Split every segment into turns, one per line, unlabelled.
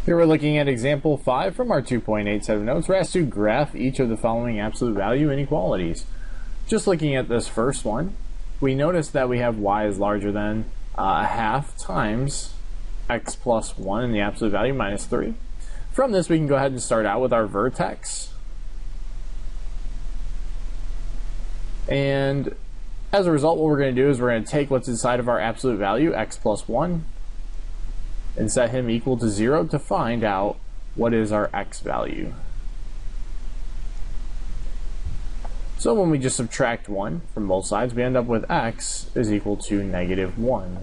Here we're looking at example 5 from our 2.87 notes. We're asked to graph each of the following absolute value inequalities. Just looking at this first one, we notice that we have y is larger than a half times x plus 1 and the absolute value minus 3. From this, we can go ahead and start out with our vertex. And as a result, what we're going to do is we're going to take what's inside of our absolute value, x plus 1, and set him equal to 0 to find out what is our x value. So when we just subtract 1 from both sides, we end up with x is equal to negative 1.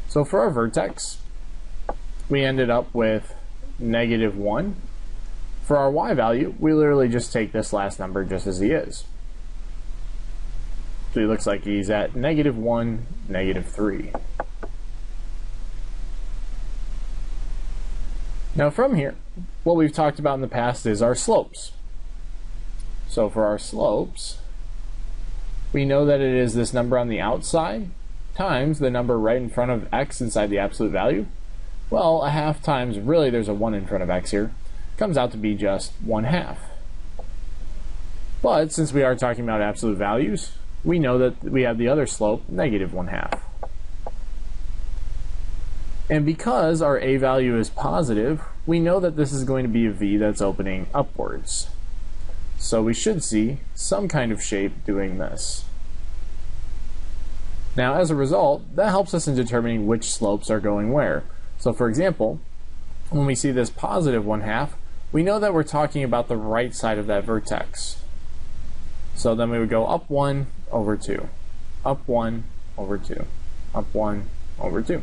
So for our vertex, we ended up with negative 1. For our y value, we literally just take this last number just as he is. So he looks like he's at negative 1, negative 3. Now from here, what we've talked about in the past is our slopes. So for our slopes, we know that it is this number on the outside times the number right in front of x inside the absolute value. Well, a half times, really there's a 1 in front of x here, comes out to be just 1/2. But since we are talking about absolute values, we know that we have the other slope, negative 1/2. And because our a value is positive, we know that this is going to be a v that's opening upwards. So we should see some kind of shape doing this. Now, as a result, that helps us in determining which slopes are going where. So for example, when we see this positive 1/2, we know that we're talking about the right side of that vertex. So then we would go up 1 over 2, up 1 over 2, up 1 over 2.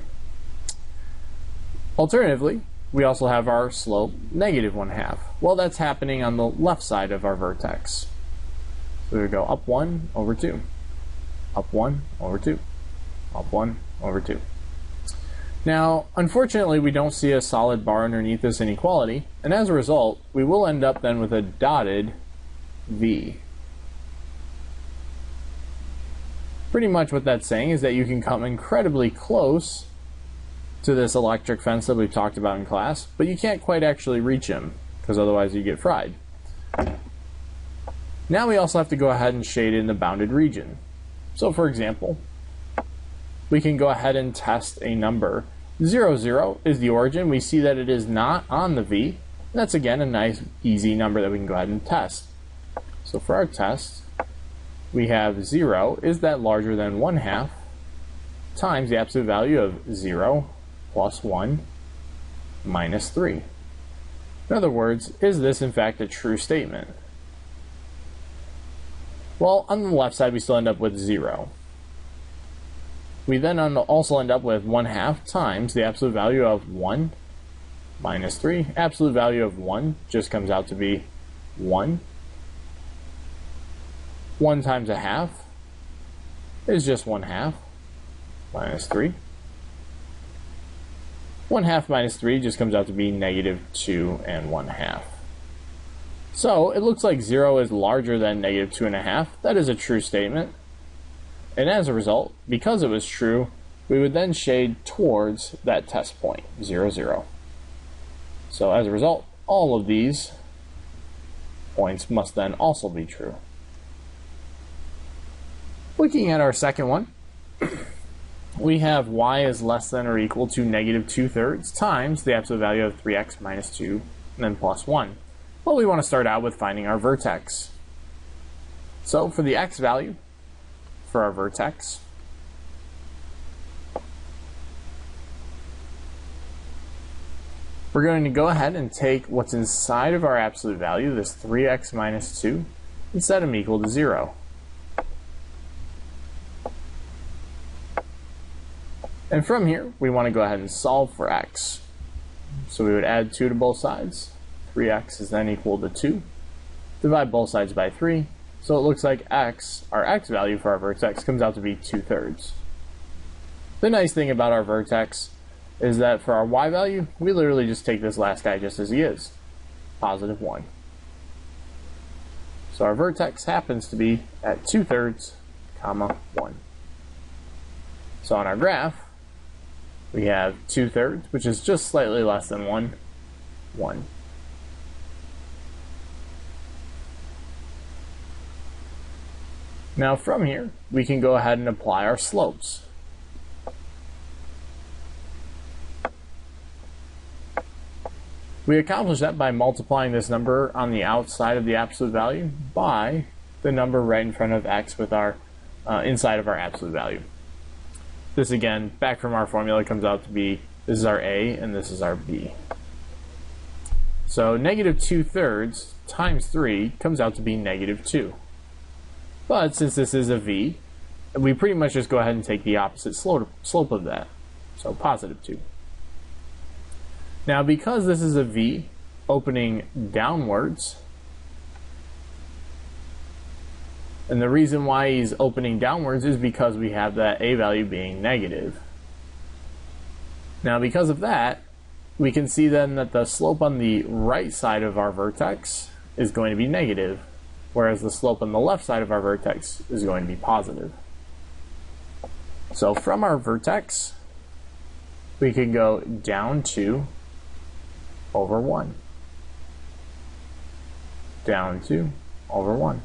Alternatively, we also have our slope negative 1/2. Well, that's happening on the left side of our vertex. So we would go up 1 over 2, up 1 over 2, up 1 over 2. Now, unfortunately, we don't see a solid bar underneath this inequality, and as a result, we will end up then with a dotted v. Pretty much what that's saying is that you can come incredibly close to this electric fence that we've talked about in class, but you can't quite actually reach him, because otherwise you get fried. Now we also have to go ahead and shade in the bounded region. So for example, we can go ahead and test a number. 0, 0 is the origin. We see that it is not on the v. And that's again a nice easy number that we can go ahead and test. So for our test, we have 0 is that larger than 1/2 times the absolute value of 0 plus 1 minus 3. In other words, is this in fact a true statement? Well, on the left side we still end up with 0. We then also end up with 1/2 times the absolute value of 1 minus 3. Absolute value of 1 just comes out to be 1. 1 times a half is just 1/2 minus 3. 1/2 minus 3 just comes out to be negative 2 1/2. So it looks like 0 is larger than negative 2 1/2. That is a true statement. And as a result, because it was true, we would then shade towards that test point, 0, 0. So as a result, all of these points must then also be true. Looking at our second one, we have y is less than or equal to negative 2/3 times the absolute value of 3x minus 2 and then plus 1. Well, we want to start out with finding our vertex. So for the x value, for our vertex, we're going to go ahead and take what's inside of our absolute value, this 3x minus 2, and set them equal to 0. And from here, we want to go ahead and solve for x. So we would add 2 to both sides. 3x is then equal to 2. Divide both sides by 3. So it looks like x, our x value for our vertex, comes out to be 2/3. The nice thing about our vertex is that for our y value, we literally just take this last guy just as he is, positive 1. So our vertex happens to be at 2/3, comma 1. So on our graph, we have 2/3, which is just slightly less than 1, 1. Now from here, we can go ahead and apply our slopes. We accomplish that by multiplying this number on the outside of the absolute value by the number right in front of x with our inside of our absolute value. This again, back from our formula, comes out to be, this is our a and this is our b. So negative 2/3 times 3 comes out to be negative 2. But since this is a v, we pretty much just go ahead and take the opposite slope of that. So positive 2. Now because this is a v opening downwards, and the reason why he's opening downwards is because we have that a value being negative. Now because of that, we can see then that the slope on the right side of our vertex is going to be negative, whereas the slope on the left side of our vertex is going to be positive. So from our vertex, we can go down 2 over 1. Down 2 over 1.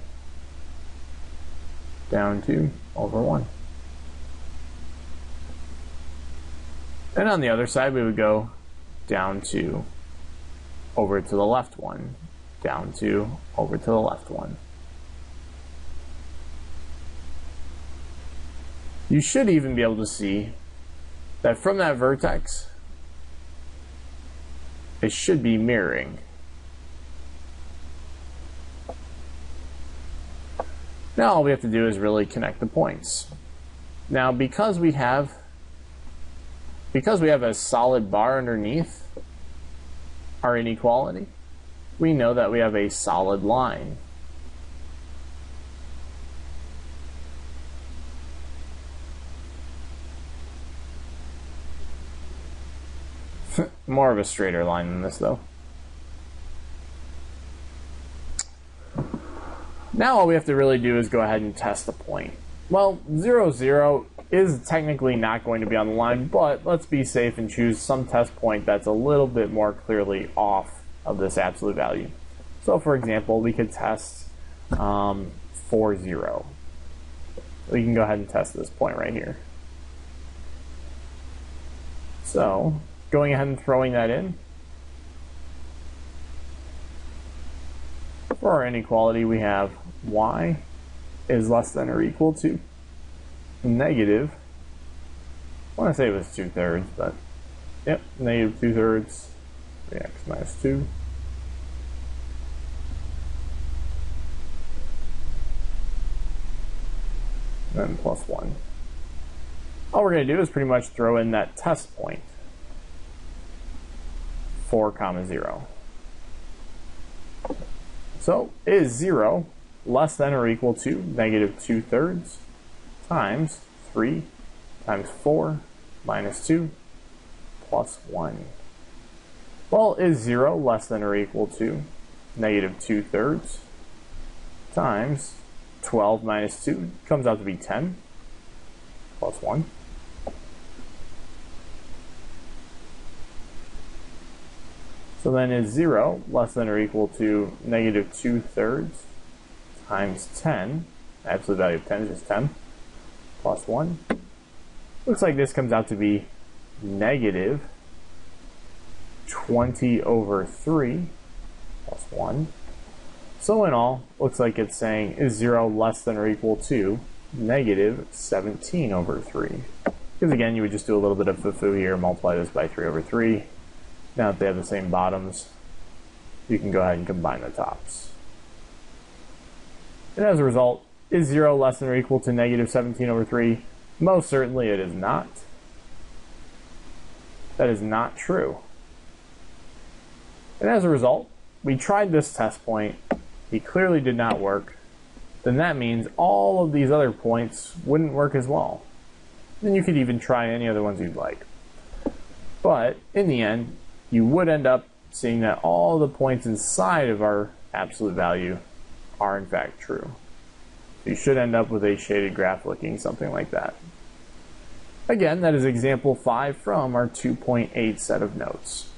Down 2 over 1. And on the other side, we would go down 2 over to the left 1. Down 2 over to the left 1. You should even be able to see that from that vertex, it should be mirroring. Now all we have to do is really connect the points. Now because we have a solid bar underneath our inequality, we know that we have a solid line. More of a straighter line than this though. Now all we have to really do is go ahead and test the point. Well, 0, 0 is technically not going to be on the line, but let's be safe and choose some test point that's a little bit more clearly off of this absolute value. So for example, we could test 4, 0. We can go ahead and test this point right here. So going ahead and throwing that in, for our inequality, we have y is less than or equal to negative, I want to say it was 2/3, but yep, negative 2/3 3x minus 2. And plus 1. All we're going to do is pretty much throw in that test point, 4, 0. So is 0 less than or equal to negative 2/3 times 3 times 4 minus 2 plus 1? Well, is 0 less than or equal to negative 2/3 times 12 minus 2 comes out to be 10 plus 1? So then is 0 less than or equal to negative 2/3 times 10, absolute value of 10 is just 10, plus 1. Looks like this comes out to be negative 20 over 3 plus 1. So in all, looks like it's saying is 0 less than or equal to negative 17 over 3. Because again, you would just do a little bit of foo-foo here, multiply this by 3 over 3. Now that they have the same bottoms, you can go ahead and combine the tops. And as a result, is 0 less than or equal to negative 17 over 3? Most certainly it is not. That is not true. And as a result, we tried this test point. It clearly did not work. Then that means all of these other points wouldn't work as well. Then you could even try any other ones you'd like. But in the end, you would end up seeing that all the points inside of our absolute value are in fact true. So you should end up with a shaded graph looking something like that. Again, that is example 5 from our 2.8 set of notes.